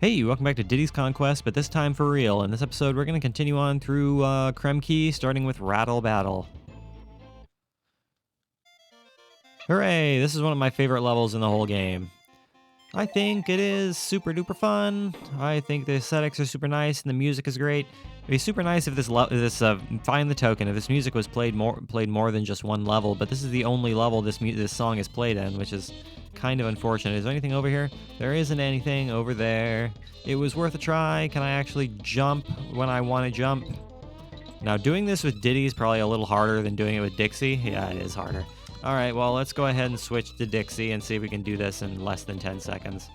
Hey, welcome back to Diddy's Conquest, but this time for real. In this episode, we're going to continue on through Kremkey, starting with Rattle Battle. Hooray! This is one of my favorite levels in the whole game. I think it is super duper fun. I think the aesthetics are super nice and the music is great. It'd be super nice if Find the Token, if this music was played more than just one level, but this is the only level this song is played in, which is kind of unfortunate. Is there anything over here? There isn't anything over there. It was worth a try. Can I actually jump when I want to jump? Now, doing this with Diddy is probably a little harder than doing it with Dixie. Yeah, it is harder. Alright, well, let's go ahead and switch to Dixie and see if we can do this in less than 10 seconds.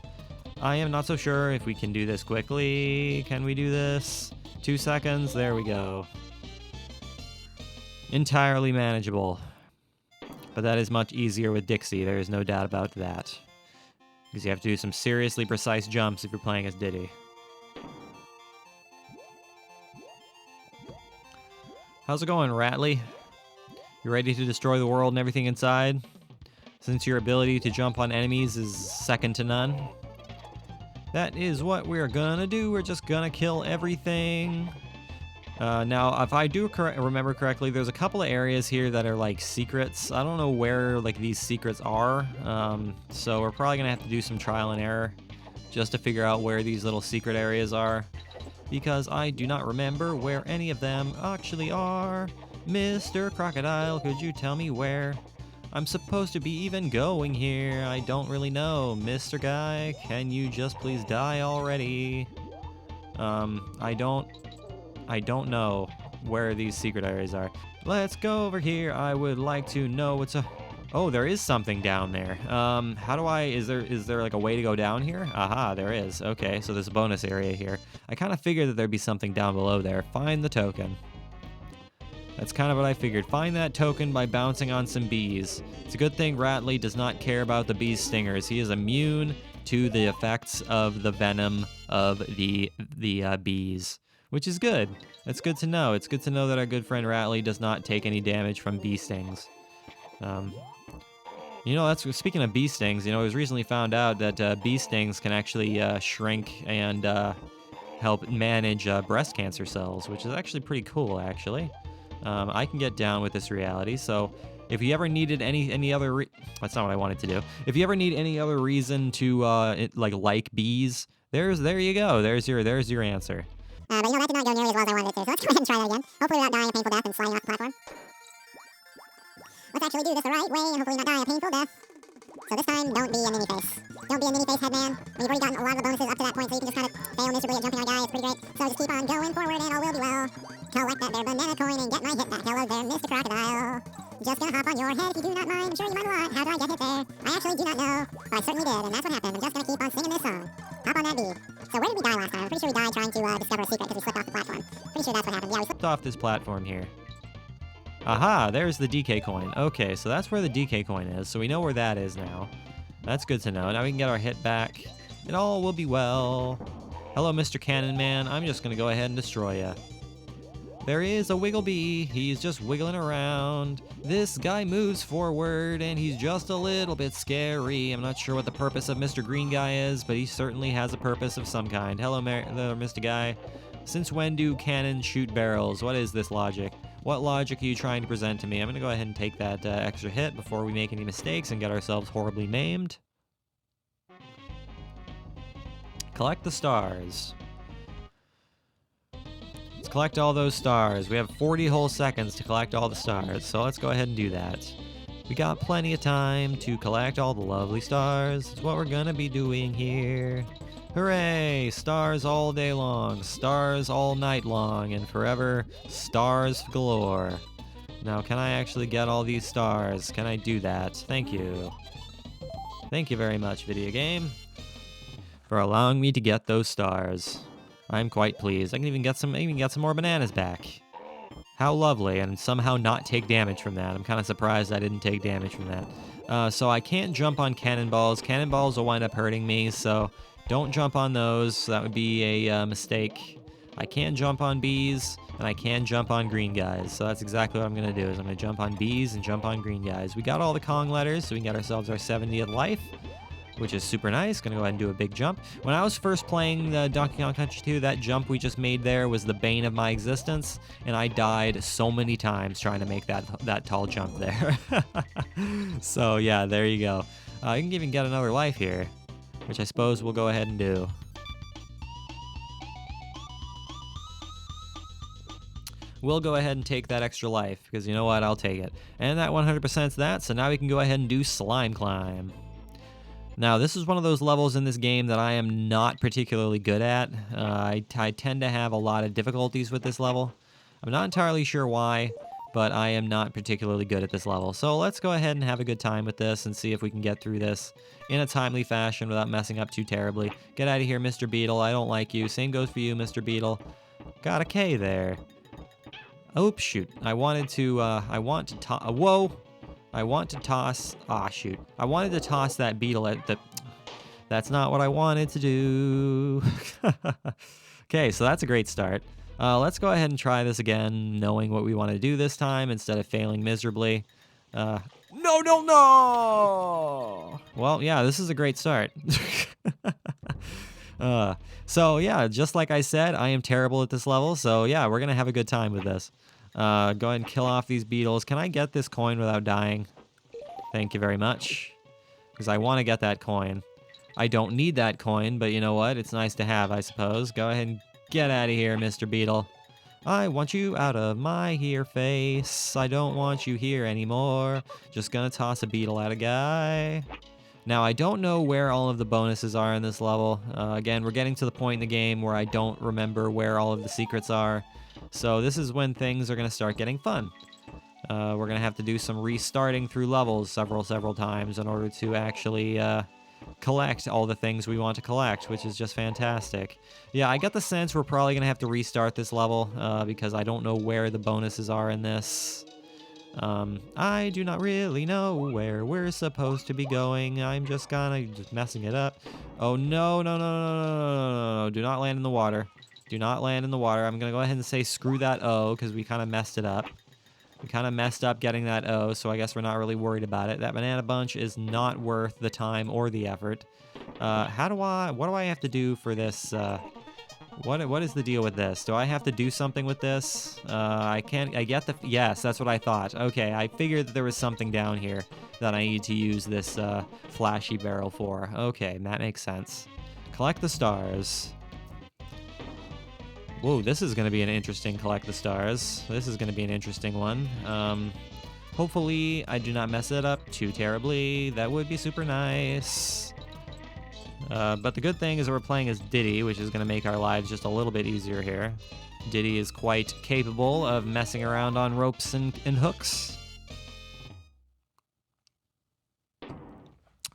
I am not so sure if we can do this quickly. Can we do this? 2 seconds? There we go. Entirely manageable. But that is much easier with Dixie, there is no doubt about that. Because you have to do some seriously precise jumps if you're playing as Diddy. How's it going, Ratley? You ready to destroy the world and everything inside? Since your ability to jump on enemies is second to none. That is what we're gonna do. We're just gonna kill everything. Now, if I do remember correctly, there's a couple of areas here that are like secrets. I don't know where like these secrets are. So we're probably gonna have to do some trial and error just to figure out where these little secret areas are. Because I do not remember where any of them actually are. Mr. Crocodile, could you tell me where I'm supposed to be even going here? I don't really know. Mr. Guy, can you just please die already? I don't know where these secret areas are. Let's go over here. I would like to know what's a... Oh, there is something down there. How do I... Is there like a way to go down here? Aha, there is. Okay, so there's a bonus area here. I kind of figured that there'd be something down below there. Find the token. That's kind of what I figured. Find that token by bouncing on some bees. It's a good thing Ratley does not care about the bee's stingers. He is immune to the effects of the venom of the bees, which is good. That's good to know. It's good to know that our good friend Ratley does not take any damage from bee stings. You know, speaking of bee stings, you know, it was recently found out that bee stings can actually shrink and help manage breast cancer cells, which is actually pretty cool, actually. I can get down with this reality, so if you ever needed any other that's not what I wanted to do. If you ever need any other reason to like bees, there you go. There's your answer. But you know, that did not go nearly as well as I wanted it to, so let's go ahead and try that again. Hopefully without dying a painful death and sliding off the platform. Let's actually do this the right way and hopefully not die a painful death. So this time, don't be a mini-face. Don't be a mini-face, headman. We've already gotten a lot of the bonuses up to that point, so you can just kind of fail miserably at jumping our guy. It's pretty great. So just keep on going forward and all will be well. Collect that there banana coin and get my hit back. Hello there, Mr. Crocodile. Just gonna hop on your head if you do not mind. I'm sure you mind a lot. How do I get hit there? I actually do not know, but I certainly did, and that's what happened. I'm just gonna keep on singing this song. Hop on that bee. So where did we die last time? I'm pretty sure we died trying to discover a secret because we slipped off the platform. Pretty sure that's what happened. Yeah, we slipped Off this platform here. Aha, there's the DK coin. Okay, so that's where the DK coin is, so we know where that is now. That's good to know. Now we can get our hit back. It all will be well. Hello, Mr. Cannon Man. I'm just gonna go ahead and destroy ya. There is a wiggle bee. He's just wiggling around. This guy moves forward, and he's just a little bit scary. I'm not sure what the purpose of Mr. Green Guy is, but he certainly has a purpose of some kind. Hello, Mr. Guy. Since when do cannons shoot barrels? What is this logic? What logic are you trying to present to me? I'm going to go ahead and take that extra hit before we make any mistakes and get ourselves horribly maimed. Collect the stars. Let's collect all those stars. We have 40 whole seconds to collect all the stars, so let's go ahead and do that. We got plenty of time to collect all the lovely stars. It's what we're going to be doing here. Hooray! Stars all day long, stars all night long, and forever, stars galore. Now, can I actually get all these stars? Can I do that? Thank you. Thank you very much, video game, for allowing me to get those stars. I'm quite pleased. I can even get some more bananas back. How lovely, and somehow not take damage from that. I'm kind of surprised I didn't take damage from that. So I can't jump on cannonballs. Cannonballs will wind up hurting me, so don't jump on those. That would be a mistake. I can jump on bees, and I can jump on green guys. So that's exactly what I'm going to do, is I'm going to jump on bees and jump on green guys. We got all the Kong letters, so we can get ourselves our 70th life. which is super nice. Gonna go ahead and do a big jump. When I was first playing the Donkey Kong Country 2, that jump we just made there was the bane of my existence, and I died so many times trying to make that tall jump there. So yeah, there you go. You can even get another life here, which I suppose we'll go ahead and do. We'll go ahead and take that extra life, because you know what, I'll take it. And that 100%'s that, so now we can go ahead and do Slime Climb. Now, this is one of those levels in this game that I am not particularly good at. I tend to have a lot of difficulties with this level. I'm not entirely sure why, but I am not particularly good at this level. So let's go ahead and have a good time with this and see if we can get through this in a timely fashion without messing up too terribly. Get out of here, Mr. Beetle. I don't like you. Same goes for you, Mr. Beetle. Got a K there. Oops, shoot. I wanted to toss, shoot. I wanted to toss that beetle at the, that's not what I wanted to do. Okay, so that's a great start. Let's go ahead and try this again, knowing what we want to do this time instead of failing miserably. No! Well, yeah, this is a great start. So yeah, just like I said, I am terrible at this level, so yeah, we're gonna have a good time with this. Go ahead and kill off these beetles. Can I get this coin without dying? Thank you very much. Because I want to get that coin. I don't need that coin, but you know what? It's nice to have, I suppose. Go ahead and get out of here, Mr. Beetle. I want you out of my here face. I don't want you here anymore. Just gonna toss a beetle at a guy. Now, I don't know where all of the bonuses are in this level. Again, we're getting to the point in the game where I don't remember where all of the secrets are. So this is when things are going to start getting fun. We're going to have to do some restarting through levels several times in order to actually collect all the things we want to collect, which is just fantastic. Yeah, I get the sense we're probably going to have to restart this level because I don't know where the bonuses are in this. I do not really know where we're supposed to be going. I'm just messing it up. Oh, no. Do not land in the water. Do not land in the water. I'm going to go ahead and say screw that O because we kind of messed it up. We kind of messed up getting that O, so I guess we're not really worried about it. That banana bunch is not worth the time or the effort. What do I have to do for this? What is the deal with this? Do I have to do something with this? Yes, that's what I thought. Okay, I figured that there was something down here that I need to use this flashy barrel for. Okay, that makes sense. Collect the stars. Whoa, this is going to be an interesting collect the stars. This is going to be an interesting one. Hopefully I do not mess it up too terribly. That would be super nice. But the good thing is that we're playing as Diddy, which is going to make our lives just a little bit easier here. Diddy is quite capable of messing around on ropes and hooks.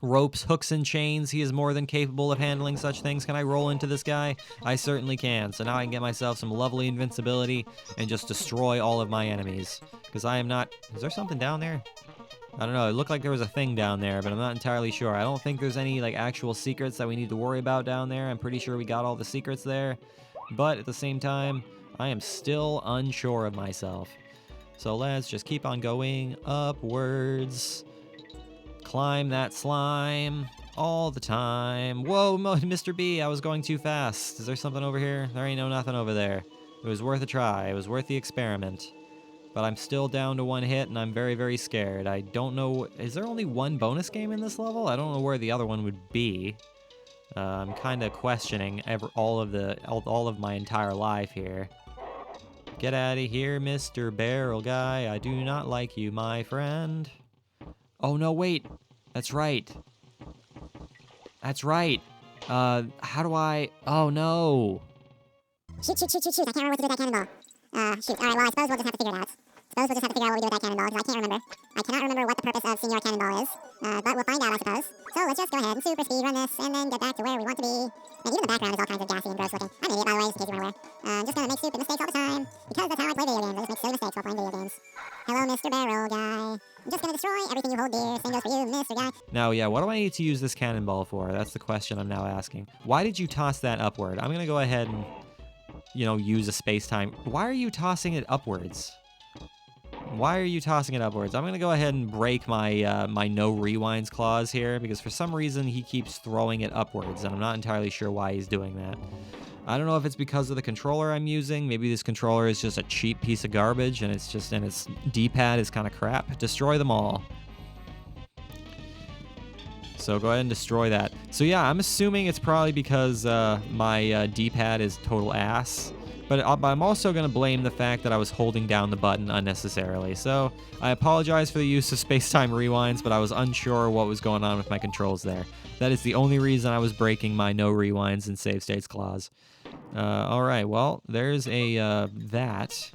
Ropes, hooks, and chains, he is more than capable of handling such things. Can I roll into this guy? I certainly can. So now I can get myself some lovely invincibility and just destroy all of my enemies. Because I am not... Is there something down there? I don't know, it looked like there was a thing down there, but I'm not entirely sure. I don't think there's any, like, actual secrets that we need to worry about down there. I'm pretty sure we got all the secrets there. But at the same time, I am still unsure of myself. So let's just keep on going upwards. Climb that slime all the time. Whoa, Mr. B, I was going too fast. Is there something over here? There ain't nothing over there. It was worth a try. It was worth the experiment. But I'm still down to one hit, and I'm very, very scared. I don't know... Is there only one bonus game in this level? I don't know where the other one would be. I'm kind of questioning all of my entire life here. Get out of here, Mr. Barrel Guy. I do not like you, my friend. Oh, no, wait. That's right. That's right. How do I... Oh, no. Shoot. I can't remember what to do with that cannonball. Shoot. Alright, well, I suppose we'll just have to figure it out. Suppose we'll just have to figure out what we do with that cannonball, because I can't remember. I cannot remember what the purpose of Senior Cannonball is. But we'll find out, I suppose. So let's just go ahead and super speed run this, and then get back to where we want to be. And even the background is all kinds of gassy and gross looking. I'm an idiot, by the way, just in case you weren't aware. I'm just gonna make stupid mistakes all the time, because that's how I play video games. I just make silly mistakes while playing video games. Hello, Mr. Barrel Guy. I'm just gonna destroy everything you hold dear. Same goes for you, Mr. Guy. Now, yeah, what do I need to use this cannonball for? That's the question I'm now asking. Why did you toss that upward? I'm gonna go ahead and, use a space-time. Why are you tossing it upwards? Why are you tossing it upwards? I'm gonna go ahead and break my my no rewinds clause here because for some reason he keeps throwing it upwards, and I'm not entirely sure why he's doing that. I don't know if it's because of the controller I'm using. Maybe this controller is just a cheap piece of garbage, and its D-pad is kind of crap. Destroy them all. So go ahead and destroy that. So yeah, I'm assuming it's probably because my D-pad is total ass. But I'm also going to blame the fact that I was holding down the button unnecessarily. So I apologize for the use of space-time rewinds, but I was unsure what was going on with my controls there. That is the only reason I was breaking my no rewinds and save states clause. All right, well, there's a that.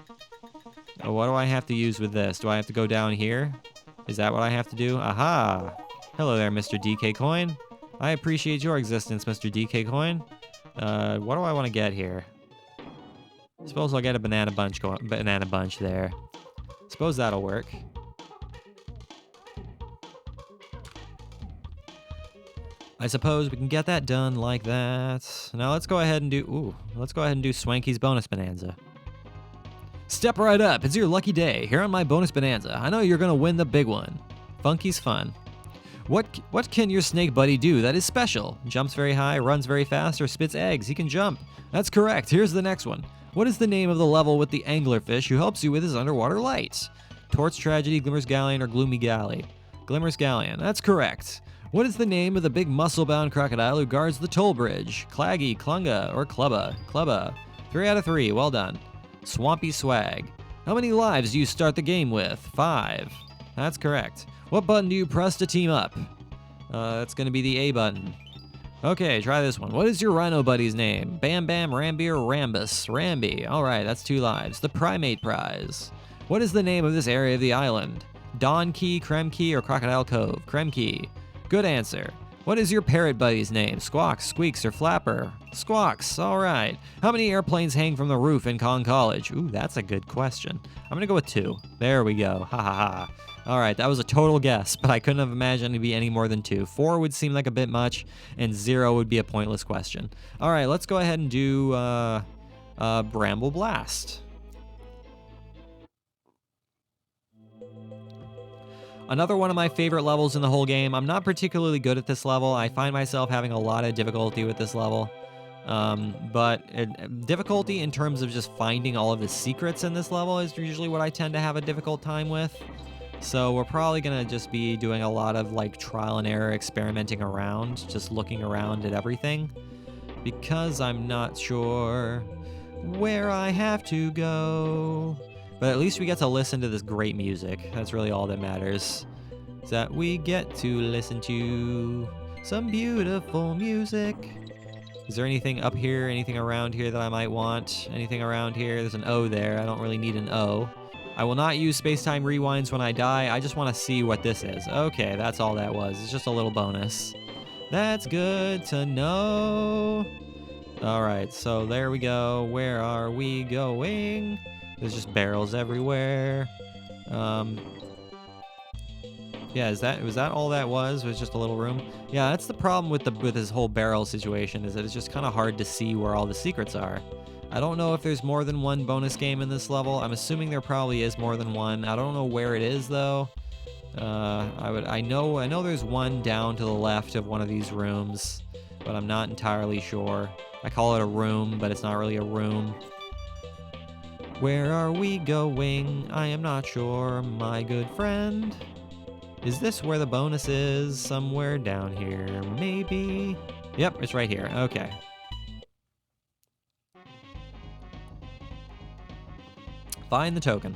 What do I have to use with this? Do I have to go down here? Is that what I have to do? Aha! Hello there, Mr. DK Coin. I appreciate your existence, Mr. DK Coin. What do I want to get here? Suppose I'll get a banana bunch there. Suppose that'll work. I suppose we can get that done like that. Now let's go ahead and do Swanky's bonus bonanza. Step right up, it's your lucky day. Here on my bonus bonanza, I know you're gonna win the big one. Funky's fun. What can your snake buddy do that is special? Jumps very high, runs very fast, or spits eggs? He can jump. That's correct. Here's the next one. What is the name of the level with the anglerfish who helps you with his underwater light? Torch Tragedy, Glimmer's Galleon, or Gloomy Galley? Glimmer's Galleon. That's correct. What is the name of the big muscle-bound crocodile who guards the toll bridge? Claggy, Clunga, or Clubba? Clubba. 3 out of 3. Well done. Swampy Swag. How many lives do you start the game with? 5. That's correct. What button do you press to team up? That's going to be the A button. Okay, try this one. What is your rhino buddy's name? Bam Bam, Rambi, or Rambus? Rambi. All right, that's 2 lives. The Primate Prize. What is the name of this area of the island? Dawn Key, Krem Key, or Crocodile Cove? Krem Key. Good answer. What is your parrot buddy's name? Squawks, Squeaks, or Flapper? Squawks. All right. How many airplanes hang from the roof in Kong College? Ooh, that's a good question. I'm going to go with 2. There we go. Ha ha ha. All right, that was a total guess, but I couldn't have imagined it'd be any more than 2. 4 would seem like a bit much, and 0 would be a pointless question. All right, let's go ahead and do Bramble Blast. Another one of my favorite levels in the whole game. I'm not particularly good at this level. I find myself having a lot of difficulty with this level. Difficulty in terms of just finding all of the secrets in this level is usually what I tend to have a difficult time with. So we're probably going to just be doing a lot of like trial and error, experimenting around, just looking around at everything. Because I'm not sure where I have to go. But at least we get to listen to this great music. That's really all that matters. Is that we get to listen to some beautiful music. Is there anything up here, anything around here that I might want? Anything around here? There's an O there. I don't really need an O. I will not use space-time rewinds when I die. I just want to see what this is. Okay, that's all that was. It's just a little bonus. That's good to know. All right, so there we go. Where are we going? There's just barrels everywhere. Yeah, was that all that was? Was just a little room? Yeah, that's the problem with this whole barrel situation, is that it's just kind of hard to see where all the secrets are. I don't know if there's more than one bonus game in this level. I'm assuming there probably is more than one. I don't know where it is though. I know there's one down to the left of one of these rooms, but I'm not entirely sure. I call it a room, but it's not really a room. Where are we going? I am not sure, my good friend. Is this where the bonus is? Somewhere down here, maybe? Yep, it's right here. Okay. Find the token.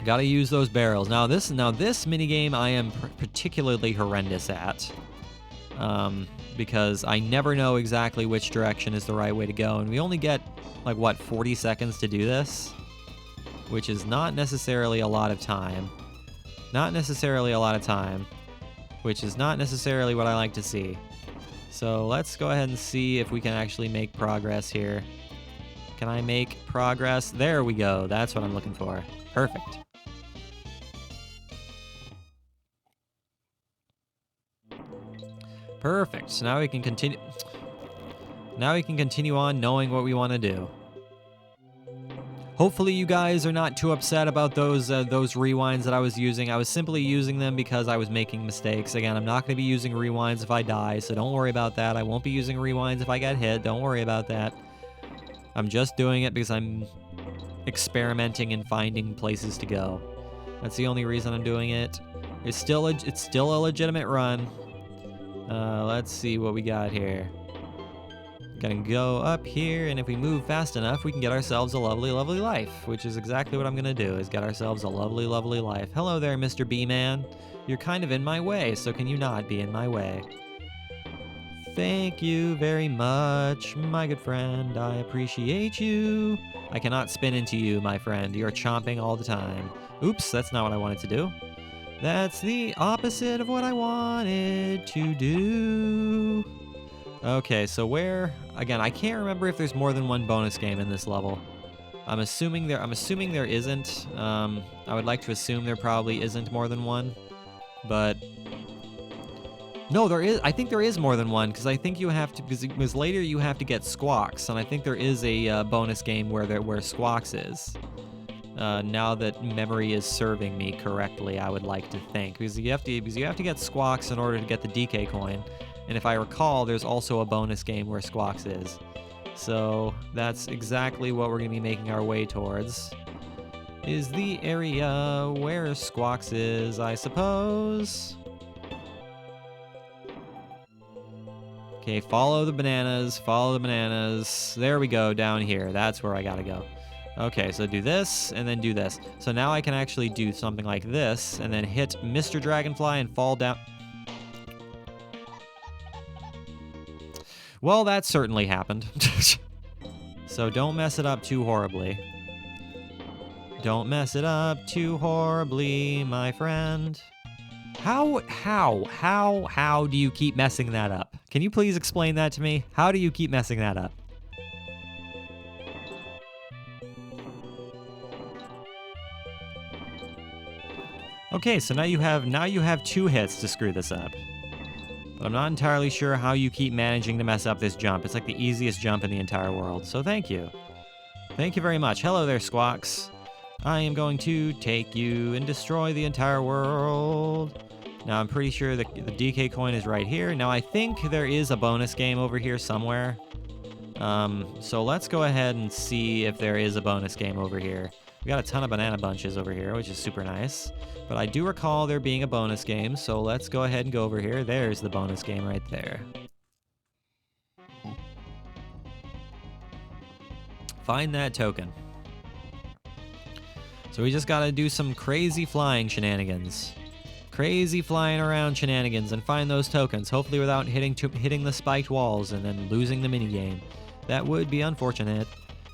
Gotta use those barrels. Now this minigame I am particularly horrendous at. Because I never know exactly which direction is the right way to go. And we only get, like, what, 40 seconds to do this? Which is not necessarily a lot of time. Not necessarily a lot of time. Which is not necessarily what I like to see. So let's go ahead and see if we can actually make progress here. Can I make progress? There we go. That's what I'm looking for. Perfect. Perfect. So now we can continue. Now we can continue on knowing what we want to do. Hopefully you guys are not too upset about those rewinds that I was using. I was simply using them because I was making mistakes. Again, I'm not going to be using rewinds if I die, so don't worry about that. I won't be using rewinds if I get hit. Don't worry about that. I'm just doing it because I'm experimenting and finding places to go. That's the only reason I'm doing it. It's still a legitimate run. Let's see what we got here. Gonna go up here, and if we move fast enough, we can get ourselves a lovely, lovely life, which is exactly what I'm gonna do, is get ourselves a lovely, lovely life. Hello there, Mr. B-Man. You're kind of in my way, so can you not be in my way? Thank you very much, my good friend. I appreciate you. I cannot spin into you, my friend. You're chomping all the time. Oops, that's not what I wanted to do. That's the opposite of what I wanted to do. Okay, so where, again, I can't remember if there's more than one bonus game in this level. I'm assuming there isn't. I would like to assume there probably isn't more than one, but no, there is. I think there is more than one, because I think you have to, because later you have to get Squawks, and I think there is a bonus game where Squawks is. Now that memory is serving me correctly, I would like to think, because you have to get Squawks in order to get the DK coin. And if I recall, there's also a bonus game where Squawks is. So that's exactly what we're going to be making our way towards. Is the area where Squawks is, I suppose. Okay, follow the bananas, follow the bananas. There we go, down here. That's where I gotta go. Okay, so do this, and then do this. So now I can actually do something like this, and then hit Mr. Dragonfly and fall down. Well, that certainly happened. So don't mess it up too horribly. Don't mess it up too horribly, my friend. How do you keep messing that up? Can you please explain that to me? How do you keep messing that up? Okay, so now you have 2 hits to screw this up. But I'm not entirely sure how you keep managing to mess up this jump. It's like the easiest jump in the entire world, so thank you. Thank you very much. Hello there, Squawks. I am going to take you and destroy the entire world. Now, I'm pretty sure the DK coin is right here. Now, I think there is a bonus game over here somewhere. So let's go ahead and see if there is a bonus game over here. We got a ton of banana bunches over here, which is super nice. But I do recall there being a bonus game, so let's go ahead and go over here. There's the bonus game right there. Find that token. So we just gotta do some crazy flying shenanigans. Crazy flying around shenanigans and find those tokens, hopefully without hitting the spiked walls and then losing the minigame. That would be unfortunate.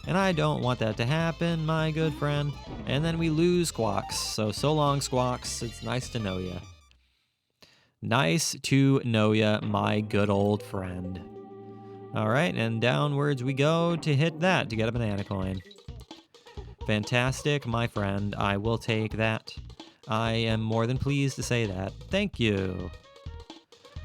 And I don't want that to happen, my good friend. And then we lose Squawks. So long, Squawks. It's nice to know ya. Nice to know ya, my good old friend. Alright, and downwards we go to hit that to get a banana coin. Fantastic, my friend. I will take that. I am more than pleased to say that. Thank you.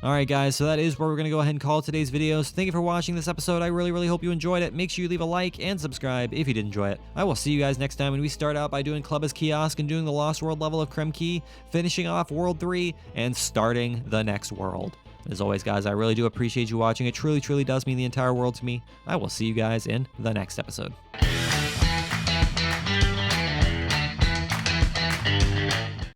Alright guys, so that is where we're going to go ahead and call today's video. So thank you for watching this episode. I really, really hope you enjoyed it. Make sure you leave a like and subscribe if you did enjoy it. I will see you guys next time when we start out by doing Clubba's Kiosk and doing the Lost World level of Kremkey, finishing off World 3, and starting the next world. As always, guys, I really do appreciate you watching. It truly, truly does mean the entire world to me. I will see you guys in the next episode.